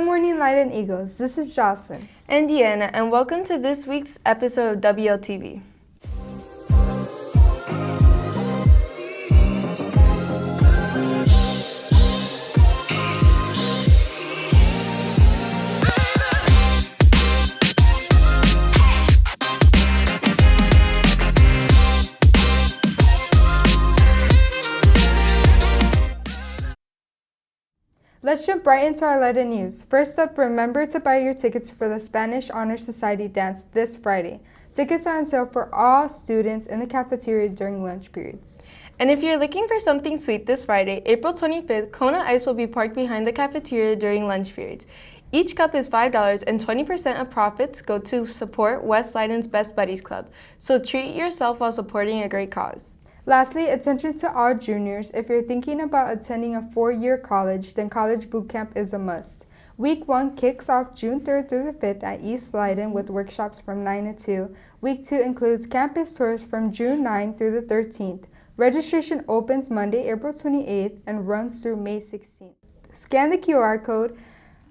Good morning, Light Eagles. This is Jocelyn. And Deanna, and welcome to this week's episode of WLTV. Let's jump right into our Light news. First up, remember to buy your tickets for the Spanish Honor Society dance this Friday. Tickets are on sale for all students in the cafeteria during lunch periods. And if you're looking for something sweet this Friday, April 25th, Kona Ice will be parked behind the cafeteria during lunch periods. Each cup is $5 and 20% of profits go to support West Leiden's Best Buddies Club. So treat yourself while supporting a great cause. Lastly, attention to all juniors. If you're thinking about attending a 4-year college, then College Boot Camp is a must. Week 1 kicks off June 3rd through the 5th at East Leiden with workshops from 9 to 2. Week 2 includes campus tours from June 9 through the 13th. Registration opens Monday, April 28th and runs through May 16th. Scan the QR code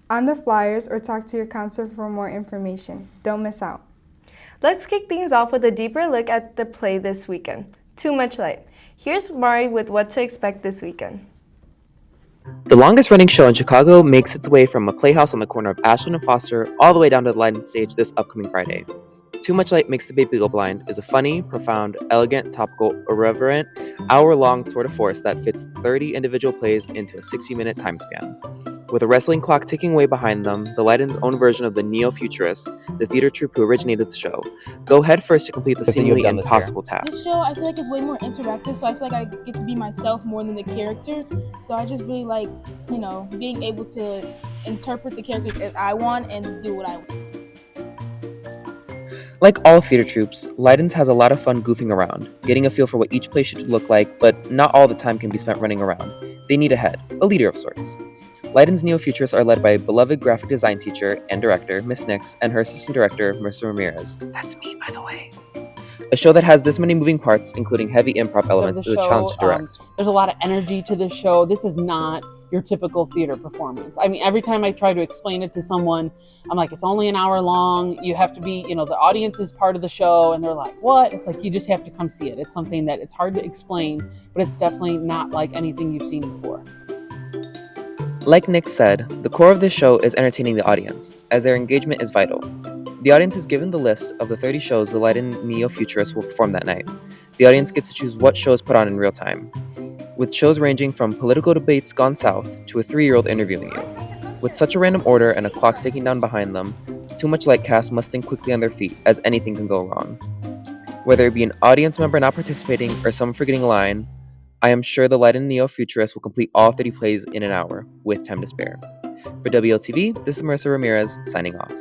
on the flyers or talk to your counselor for more information. Don't miss out. Let's kick things off with a deeper look at the play this weekend. Too Much Light. Here's Mari with what to expect this weekend. The longest running show in Chicago makes its way from a playhouse on the corner of Ashland and Foster all the way down to the Leiden stage this upcoming Friday. Too Much Light Makes the Baby Go Blind is a funny, profound, elegant, topical, irreverent, hour-long tour de force that fits 30 individual plays into a 60-minute time span. With a wrestling clock ticking away behind them, the Leiden's own version of the neo-futurists, the theater troupe who originated the show, go head first to complete the seemingly impossible task. This show, I feel like, is way more interactive, so I feel like I get to be myself more than the character. So I just really like, being able to interpret the characters as I want and do what I want. Like all theater troupes, Leiden's has a lot of fun goofing around, getting a feel for what each play should look like, but not all the time can be spent running around. They need a head, a leader of sorts. Leiden's neo-futurists are led by a beloved graphic design teacher and director, Miss Nix, and her assistant director, Marissa Ramirez. That's me, by the way. A show that has this many moving parts, including heavy improv elements, is a challenge to direct. There's a lot of energy to this show. This is not your typical theater performance. I mean, every time I try to explain it to someone, I'm like, it's only an hour long. You have to be, the audience is part of the show. And they're like, what? It's like, you just have to come see it. It's something that it's hard to explain, but it's definitely not like anything you've seen before. Like Nick said, the core of this show is entertaining the audience, as their engagement is vital. The audience is given the list of the 30 shows the Leiden neo-futurists will perform that night. The audience gets to choose what shows put on in real time, with shows ranging from political debates gone south to a 3-year-old interviewing you. With such a random order and a clock ticking down behind them, Too Much Light cast must think quickly on their feet, as anything can go wrong. Whether it be an audience member not participating or someone forgetting a line, I am sure the Leiden neo-futurists will complete all 30 plays in an hour, with time to spare. For WLTV, this is Marissa Ramirez, signing off.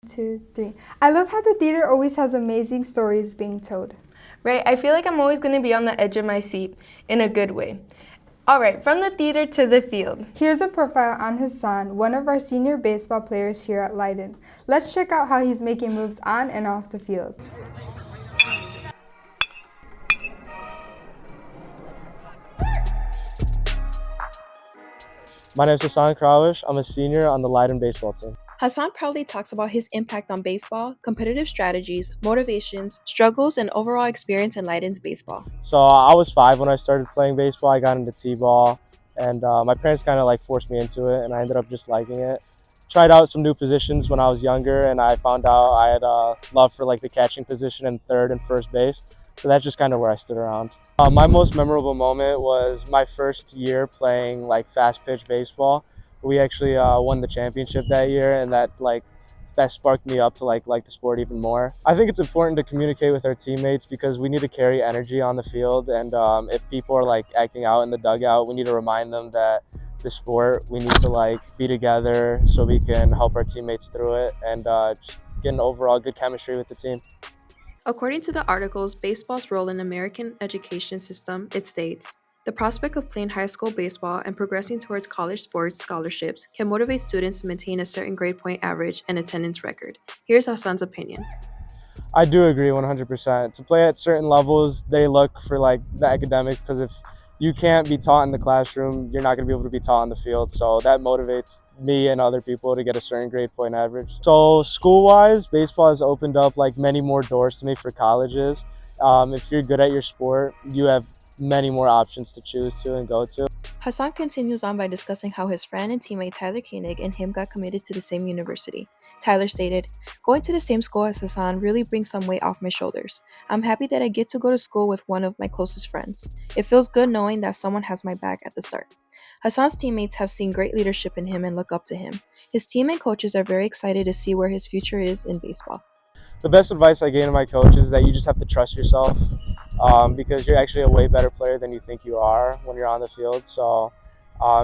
2, 3. I love how the theater always has amazing stories being told. Right, I feel like I'm always going to be on the edge of my seat, in a good way. All right, from the theater to the field. Here's a profile on Hassan, one of our senior baseball players here at Leiden. Let's check out how he's making moves on and off the field. My name is Hassan Krawish. I'm a senior on the Leiden baseball team. Hassan proudly talks about his impact on baseball, competitive strategies, motivations, struggles, and overall experience in Leiden's baseball. So I was 5 when I started playing baseball. I got into t-ball, and my parents kind of forced me into it, and I ended up just liking it. Tried out some new positions when I was younger, and I found out I had a love for the catching position and third and first base. So that's just kind of where I stood around. My most memorable moment was my first year playing fast pitch baseball. We actually won the championship that year, and that sparked me up to like the sport even more. I think it's important to communicate with our teammates because we need to carry energy on the field, and if people are acting out in the dugout, we need to remind them that the sport, we need to be together so we can help our teammates through it and just get an overall good chemistry with the team. According to the article's Baseball's Role in American Education System, it states, the prospect of playing high school baseball and progressing towards college sports scholarships can motivate students to maintain a certain grade point average and attendance record. Here's Hassan's opinion. I do agree 100%. To play at certain levels, they look for the academics, because if you can't be taught in the classroom, you're not going to be able to be taught on the field. So that motivates me and other people to get a certain grade point average. So school-wise, baseball has opened up like many more doors to me for colleges. If you're good at your sport, you have many more options to choose to and go to. Hassan continues on by discussing how his friend and teammate Tyler Koenig and him got committed to the same university. Tyler stated, "Going to the same school as Hassan really brings some weight off my shoulders. I'm happy that I get to go to school with one of my closest friends. It feels good knowing that someone has my back at the start." Hassan's teammates have seen great leadership in him and look up to him. His team and coaches are very excited to see where his future is in baseball. The best advice I gave to my coach is that you just have to trust yourself, because you're actually a way better player than you think you are when you're on the field. So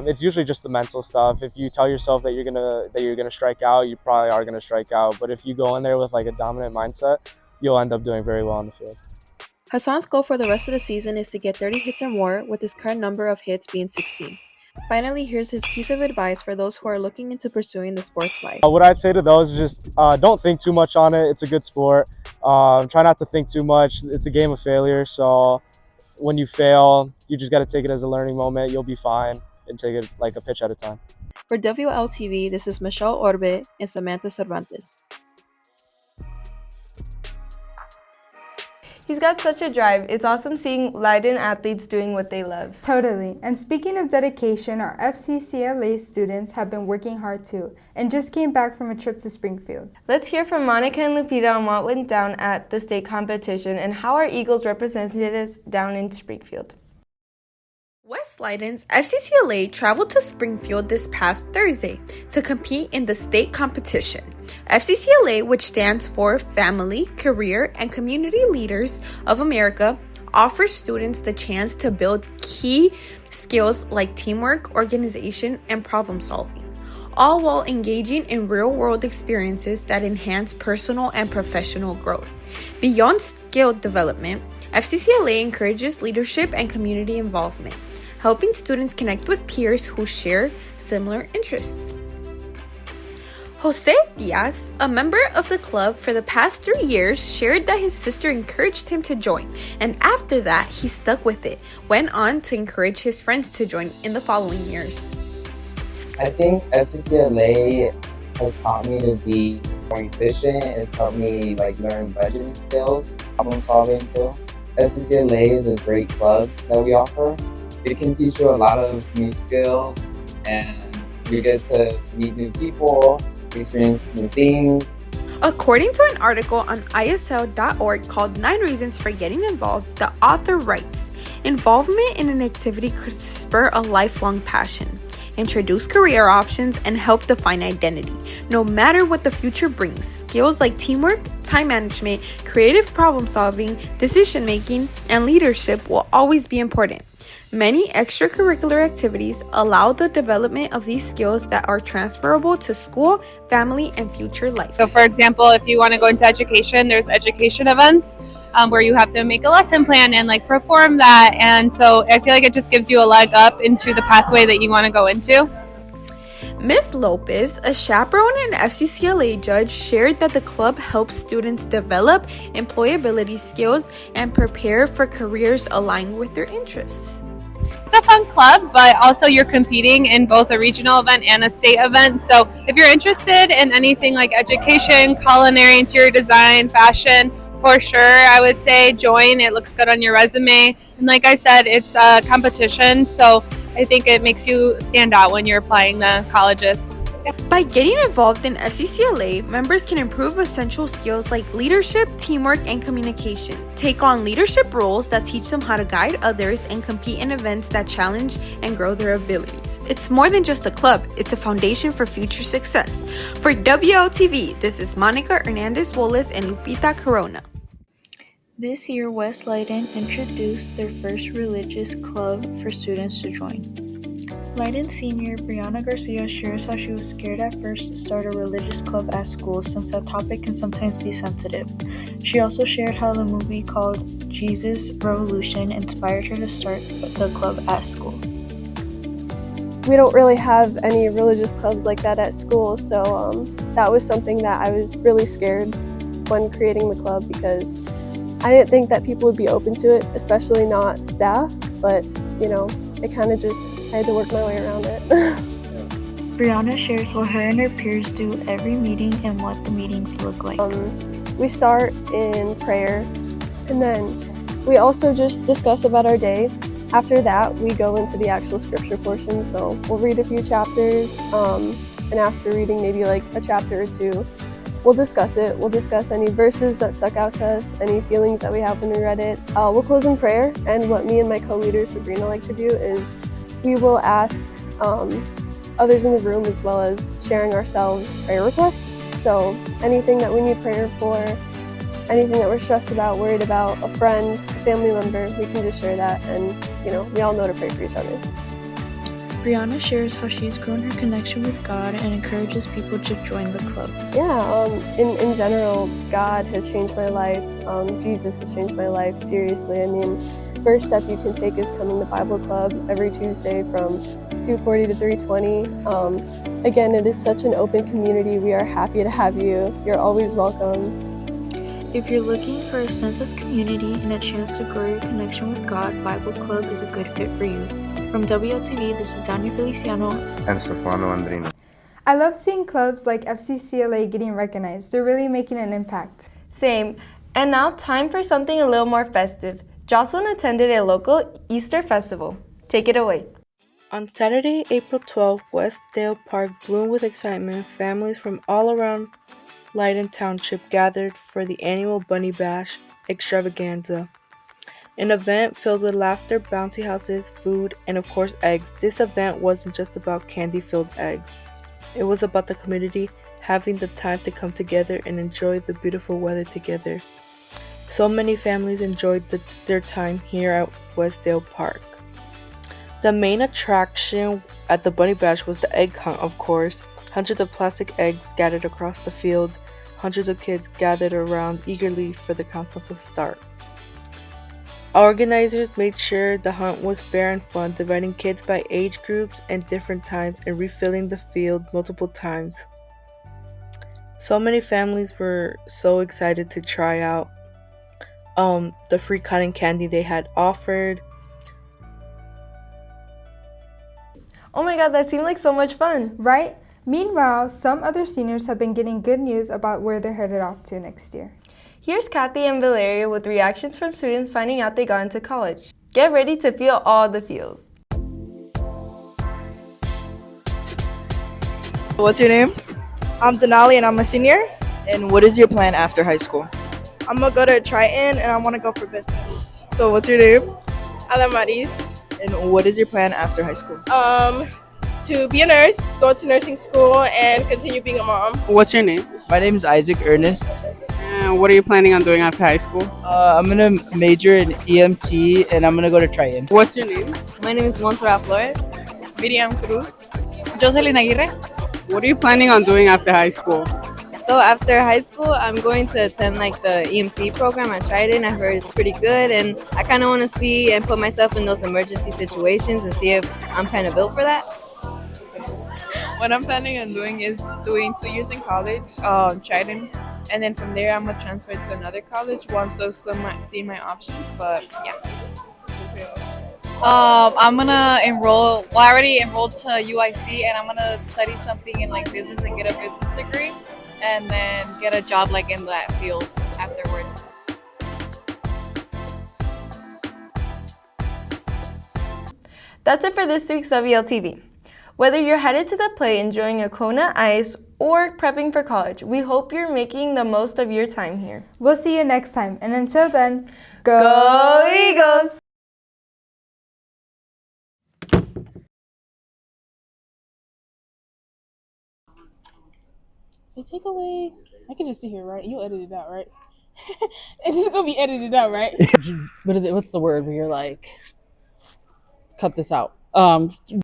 it's usually just the mental stuff. If you tell yourself that you're gonna strike out, you probably are gonna strike out. But if you go in there with like a dominant mindset, you'll end up doing very well on the field. Hassan's goal for the rest of the season is to get 30 hits or more, with his current number of hits being 16. Finally, here's his piece of advice for those who are looking into pursuing the sports life. What I'd say to those is just don't think too much on it. It's a good sport. Try not to think too much. It's a game of failure. So when you fail, you just got to take it as a learning moment. You'll be fine and take it like a pitch at a time. For WLTV, this is Michelle Orbe and Samantha Cervantes. He's got such a drive. It's awesome seeing Leiden athletes doing what they love. Totally. And speaking of dedication, our FCCLA students have been working hard too and just came back from a trip to Springfield. Let's hear from Monica and Lupita on what went down at the state competition and how our Eagles represented us down in Springfield. West Leiden's FCCLA traveled to Springfield this past Thursday to compete in the state competition. FCCLA, which stands for Family, Career, and Community Leaders of America, offers students the chance to build key skills like teamwork, organization, and problem solving, all while engaging in real-world experiences that enhance personal and professional growth. Beyond skill development, FCCLA encourages leadership and community involvement, helping students connect with peers who share similar interests. Jose Diaz, a member of the club for the past 3 years, shared that his sister encouraged him to join, and after that, he stuck with it, went on to encourage his friends to join in the following years. I think FCCLA has taught me to be more efficient. It's helped me learn budgeting skills, problem solving too. FCCLA is a great club that we offer. It can teach you a lot of new skills, and you get to meet new people, experience new things. According to an article on ISL.org called 9 Reasons for Getting Involved, the author writes, "Involvement in an activity could spur a lifelong passion, introduce career options, and help define identity. No matter what the future brings, skills like teamwork, time management, creative problem solving, decision making, and leadership will always be important. Many extracurricular activities allow the development of these skills that are transferable to school, family, and future life." So for example, if you want to go into education, there's education events where you have to make a lesson plan and perform that. And so I feel like it just gives you a leg up into the pathway that you want to go into. Ms. Lopez, a chaperone and FCCLA judge, shared that the club helps students develop employability skills and prepare for careers aligned with their interests. It's a fun club, but also you're competing in both a regional event and a state event. So if you're interested in anything like education, culinary, interior design, fashion, for sure, I would say join. It looks good on your resume. And like I said, it's a competition, so I think it makes you stand out when you're applying to colleges. By getting involved in FCCLA, members can improve essential skills like leadership, teamwork, and communication, take on leadership roles that teach them how to guide others, and compete in events that challenge and grow their abilities. It's more than just a club, it's a foundation for future success. For WLTV, this is Monica Hernandez Wallace and Lupita Corona. This year, West Leiden introduced their first religious club for students to join. Leiden senior Brianna Garcia shares how she was scared at first to start a religious club at school since that topic can sometimes be sensitive. She also shared how the movie called Jesus Revolution inspired her to start the club at school. We don't really have any religious clubs like that at school, so that was something that I was really scared when creating the club because I didn't think that people would be open to it, especially not staff, but it kind of just, I had to work my way around it. Brianna shares what her and her peers do every meeting and what the meetings look like. We start in prayer, and then we also just discuss about our day. After that, we go into the actual scripture portion, so we'll read a few chapters, and after reading maybe like a chapter or two, we'll discuss it. We'll discuss any verses that stuck out to us, any feelings that we have when we read it. We'll close in prayer, and what me and my co-leader Sabrina like to do is we will ask others in the room, as well as sharing ourselves prayer requests. So anything that we need prayer for, anything that we're stressed about, worried about, a friend, a family member, we can just share that, and we all know to pray for each other. Brianna shares how she's grown her connection with God and encourages people to join the club. Yeah, in general, God has changed my life. Jesus has changed my life, seriously. I mean, first step you can take is coming to Bible Club every Tuesday from 2:40 to 3:20. Again, it is such an open community. We are happy to have you. You're always welcome. If you're looking for a sense of community and a chance to grow your connection with God, Bible Club is a good fit for you. From WLTV, this is Dania Feliciano and Stefano Andrino. I love seeing clubs like FCCLA getting recognized. They're really making an impact. Same. And now time for something a little more festive. Jocelyn attended a local Easter festival. Take it away. On Saturday, April 12th, Westdale Park bloomed with excitement. Families from all around Leiden Township gathered for the annual Bunny Bash extravaganza. An event filled with laughter, bouncy houses, food, and of course eggs. This event wasn't just about candy-filled eggs. It was about the community having the time to come together and enjoy the beautiful weather together. So many families enjoyed their time here at Westdale Park. The main attraction at the Bunny Bash was the egg hunt, of course. Hundreds of plastic eggs scattered across the field. Hundreds of kids gathered around eagerly for the countdown to start. Our organizers made sure the hunt was fair and fun, dividing kids by age groups and different times and refilling the field multiple times. So many families were so excited to try out the free cotton candy they had offered. Oh my god, that seemed like so much fun. Right? Meanwhile, some other seniors have been getting good news about where they're headed off to next year. Here's Kathy and Valeria with reactions from students finding out they got into college. Get ready to feel all the feels. What's your name? I'm Denali and I'm a senior. And what is your plan after high school? I'm gonna go to Triton and I want to go for business. So what's your name? Alamaris. And what is your plan after high school? To be a nurse, go to nursing school, and continue being a mom. What's your name? My name is Isaac Ernest. And what are you planning on doing after high school? I'm gonna major in EMT and I'm gonna go to Triton. What's your name? My name is Montserrat Flores. Miriam Cruz. Jocelyn Aguirre. What are you planning on doing after high school? So after high school, I'm going to attend like the EMT program at Triton. I heard it's pretty good, and I kind of want to see and put myself in those emergency situations and see if I'm kind of built for that. What I'm planning on doing is doing 2 years in college, Triton, and then from there I'm gonna transfer to another college. Well, I'm still seeing my options, but yeah. I'm gonna enroll. Well, I already enrolled to UIC, and I'm gonna study something in like business and get a business degree, and then get a job like in that field afterwards. That's it for this week's WLTV. Whether you're headed to the play enjoying a Kona Ice or prepping for college, we hope you're making the most of your time here. We'll see you next time, and until then, Go Eagles! The takeaway, I can just sit here, right? You'll edit it out, right? It's just gonna be edited out, right? What's the word where you're like, cut this out?